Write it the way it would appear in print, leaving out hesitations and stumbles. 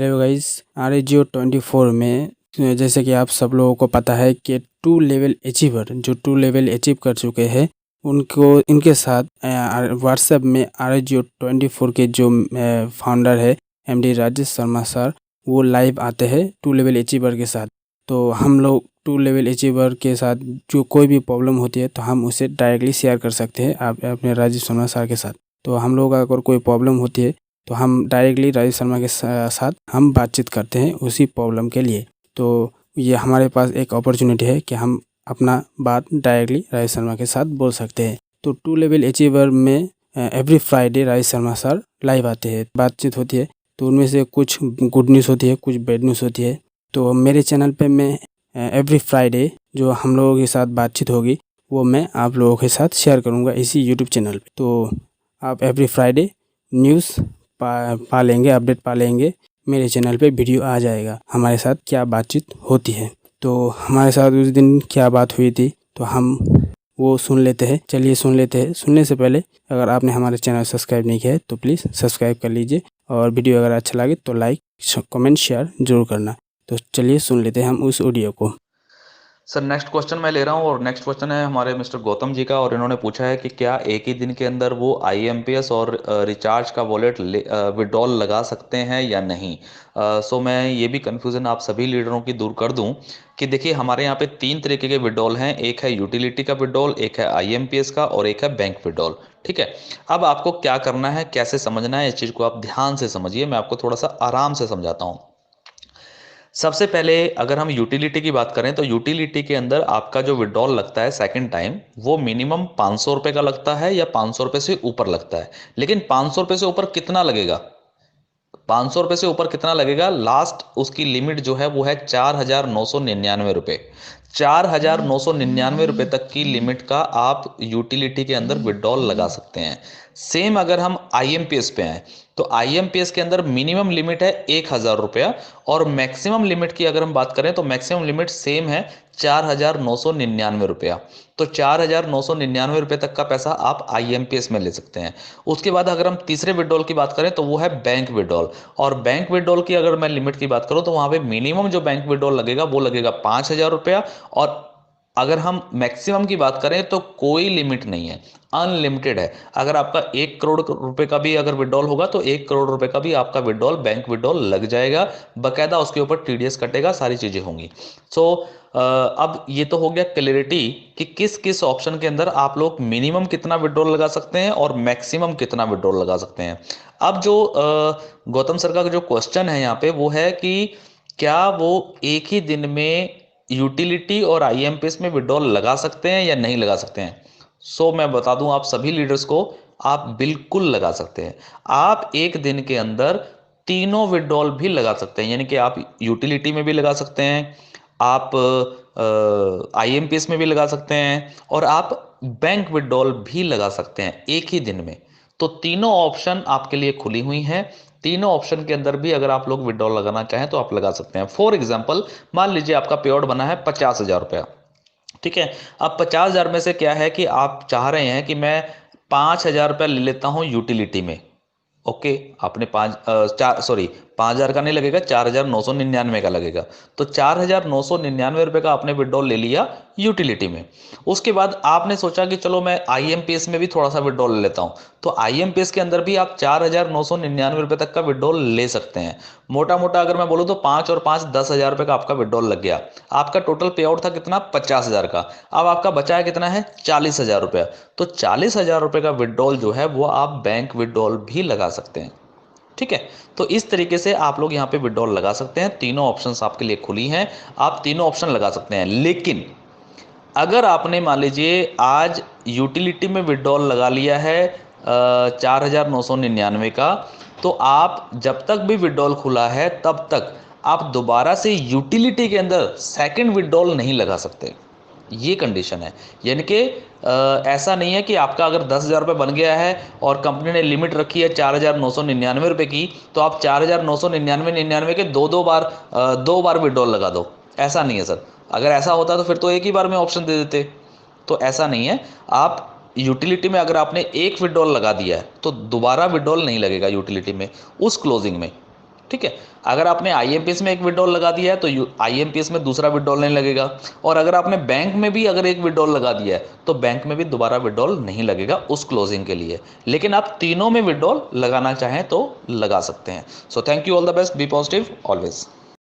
Hello guys, RSGO 24 में जैसे कि आप सब लोगों को पता है कि 2 लेवल अचीवर जो 2 लेवल अचीव कर चुके हैं उनको इनके साथ व्हाट्सएप में RSGO 24 के जो फाउंडर है MD राजेश शर्मा सर, वो लाइव आते हैं 2 लेवल अचीवर के साथ। तो हम लोग 2 लेवल अचीवर के साथ जो कोई भी प्रॉब्लम होती है तो हम उसे डायरेक्टली शेयर कर सकते हैं आप अपने राजेश शर्मा सर के साथ। तो हम लोग अगर कोई प्रॉब्लम होती है तो हम डायरेक्टली राजेश शर्मा के साथ हम बातचीत करते हैं उसी प्रॉब्लम के लिए। तो ये हमारे पास एक अपॉर्चुनिटी है कि हम अपना बात डायरेक्टली राजेश शर्मा के साथ बोल सकते हैं। तो 2 लेवल अचीवर में every Friday Rajesh Sharma sir live आते हैं, बातचीत होती है। तो उनमें से कुछ गुड न्यूज़ होती है, कुछ बैड न्यूज़ होती है। तो मेरे चैनल पे मैं एवरी फ्राइडे जो हम लोगों के साथ बातचीत होगी वो मैं आप लोगों के साथ शेयर करूँगा इसी यूट्यूब चैनल पे। तो आप एवरी फ्राइडे न्यूज़ पा लेंगे, अपडेट पा लेंगे। मेरे चैनल पे वीडियो आ जाएगा हमारे साथ क्या बातचीत होती है। तो हमारे साथ उस दिन क्या बात हुई थी तो हम वो सुन लेते हैं। चलिए सुन लेते हैं। सुनने से पहले अगर आपने हमारे चैनल सब्सक्राइब नहीं किया है तो प्लीज़ सब्सक्राइब कर लीजिए, और वीडियो अगर अच्छा लगे तो लाइक कमेंट शेयर ज़रूर करना। तो चलिए सुन लेते हैं हम उस ऑडियो को। सर नेक्स्ट क्वेश्चन मैं ले रहा हूँ और नेक्स्ट क्वेश्चन है हमारे मिस्टर गौतम जी का, और इन्होंने पूछा है कि क्या एक ही दिन के अंदर वो IMPS और रिचार्ज का वॉलेट विड्रॉल लगा सकते हैं या नहीं। सो मैं ये भी कंफ्यूजन आप सभी लीडरों की दूर कर दूं कि देखिए हमारे यहाँ पे 3 तरीके के विड्रॉल हैं। एक है यूटिलिटी का विड्रॉल, एक है IMPS का, और एक है बैंक विड्रॉल। ठीक है, अब आपको क्या करना है, कैसे समझना है, इस चीज़ को आप ध्यान से समझिए। मैं आपको थोड़ा सा आराम से समझाता हूँ। सबसे पहले अगर हम यूटिलिटी की बात करें तो यूटिलिटी के अंदर आपका जो विड्रॉल लगता है सेकंड टाइम, वो मिनिमम 500 रुपये का लगता है या 500 रुपये से ऊपर लगता है। लेकिन 500 रुपये से ऊपर कितना लगेगा, 500 रुपये से ऊपर कितना लगेगा, लास्ट उसकी लिमिट जो है वो है 4,999 रुपये। 4,999 रुपये तक की लिमिट का आप यूटिलिटी के अंदर विड्रॉल लगा सकते हैं। सेम अगर हम IMPS पे आए तो IMPS के अंदर मिनिमम लिमिट है 1,000 रुपया, और मैक्सिमम लिमिट की अगर हम बात करें तो मैक्सिमम लिमिट सेम है 4,999 रुपया। तो 4,999 रुपये तक का पैसा आप IMPS में ले सकते हैं। उसके बाद अगर हम तीसरे विड्रॉल की बात करें तो वो है बैंक विड्रॉल। और बैंक विड्रॉल की अगर मैं लिमिट की बात करूं तो वहां पे मिनिमम जो बैंक विड्रॉल लगेगा वो लगेगा 5,000 रुपया, और अगर हम मैक्सिमम की बात करें तो कोई लिमिट नहीं है, अनलिमिटेड है। अगर आपका 1 करोड़ रुपए का भी अगर विड्रॉल होगा तो 1 करोड़ रुपए का भी आपका विड्रॉल बैंक विड्रॉल लग जाएगा, बकायदा उसके ऊपर TDS कटेगा, सारी चीजें होंगी। सो अब ये तो हो गया क्लियरिटी कि किस किस ऑप्शन के अंदर आप लोग मिनिमम कितना विड्रॉल लगा सकते हैं और मैक्सिमम कितना विड्रॉल लगा सकते हैं। अब जो गौतम सर का जो क्वेश्चन है यहाँ पे वो है कि क्या वो एक ही दिन में यूटिलिटी और IMPS में विड्रॉल लगा सकते हैं या नहीं लगा सकते हैं। सो मैं बता दूं आप सभी लीडर्स को, आप बिल्कुल लगा सकते हैं। आप एक दिन के अंदर तीनों विड्रॉल भी लगा सकते हैं, यानी कि आप यूटिलिटी में भी लगा सकते हैं, आप IMPS में भी लगा सकते हैं, और आप बैंक विड्रॉल भी लगा सकते हैं एक ही दिन में। तो तीनों ऑप्शन आपके लिए खुली हुई हैं। तीनों ऑप्शन के अंदर भी अगर आप लोग विड्रॉल लगाना चाहें तो आप लगा सकते हैं। फॉर एग्जाम्पल मान लीजिए आपका पेआउट बना है 50,000 रुपया। ठीक है, अब 50,000 में से क्या है कि आप चाह रहे हैं कि मैं 5,000 रुपया ले लेता हूं यूटिलिटी में। ओके, आपने 5,000 का नहीं लगेगा, 4,999 का लगेगा। तो 4,999 रुपये का आपने विड्रॉल ले लिया यूटिलिटी में। उसके बाद आपने सोचा कि चलो मैं IMPS में भी थोड़ा सा विड्रॉल ले लेता हूं। तो IMPS के अंदर भी आप 4,999 रुपये तक का विड्रॉल ले सकते हैं। मोटा मोटा अगर मैं बोलूं तो 5 और 5 10,000 रुपये का आपका विड्रॉल लग गया। आपका टोटल पे आउट था कितना, 50,000 का। अब आपका बचा है कितना है, 40,000 रुपया। तो 40,000 रुपये का विड्रॉल जो है वो आप बैंक विड्रॉल भी लगा सकते हैं। ठीक है, तो इस तरीके से आप लोग यहाँ पे विड्रॉल लगा सकते हैं। तीनों ऑप्शंस आपके लिए खुली हैं, आप तीनों ऑप्शन लगा सकते हैं। लेकिन अगर आपने मान लीजिए आज यूटिलिटी में विड्रॉल लगा लिया है 4,999 का, तो आप जब तक भी विड्रॉल खुला है तब तक आप दोबारा से यूटिलिटी के अंदर सेकंड विड्रॉल नहीं लगा सकते। ये कंडीशन है। यानी कि ऐसा नहीं है कि आपका अगर 10,000 रुपये बन गया है और कंपनी ने लिमिट रखी है 4,999 रुपये की, तो आप 4,999 के दो बार विड्रॉल लगा दो। ऐसा नहीं है सर। अगर ऐसा होता तो फिर तो एक ही बार में ऑप्शन दे देते। तो ऐसा नहीं है। आप यूटिलिटी में अगर आपने एक विड्रॉल लगा दिया है तो दोबारा विड्रॉल नहीं लगेगा यूटिलिटी में उस क्लोजिंग में। ठीक है। अगर आपने आईएमपीएस में एक विड्रॉल लगा दिया है तो आईएमपीएस में दूसरा विड्रॉल नहीं लगेगा, और अगर आपने बैंक में भी अगर एक विड्रॉल लगा दिया है तो बैंक में भी दोबारा विड्रॉल नहीं लगेगा उस क्लोजिंग के लिए। लेकिन आप तीनों में विड्रॉल लगाना चाहें तो लगा सकते हैं। So thank you, all the best, be positive always.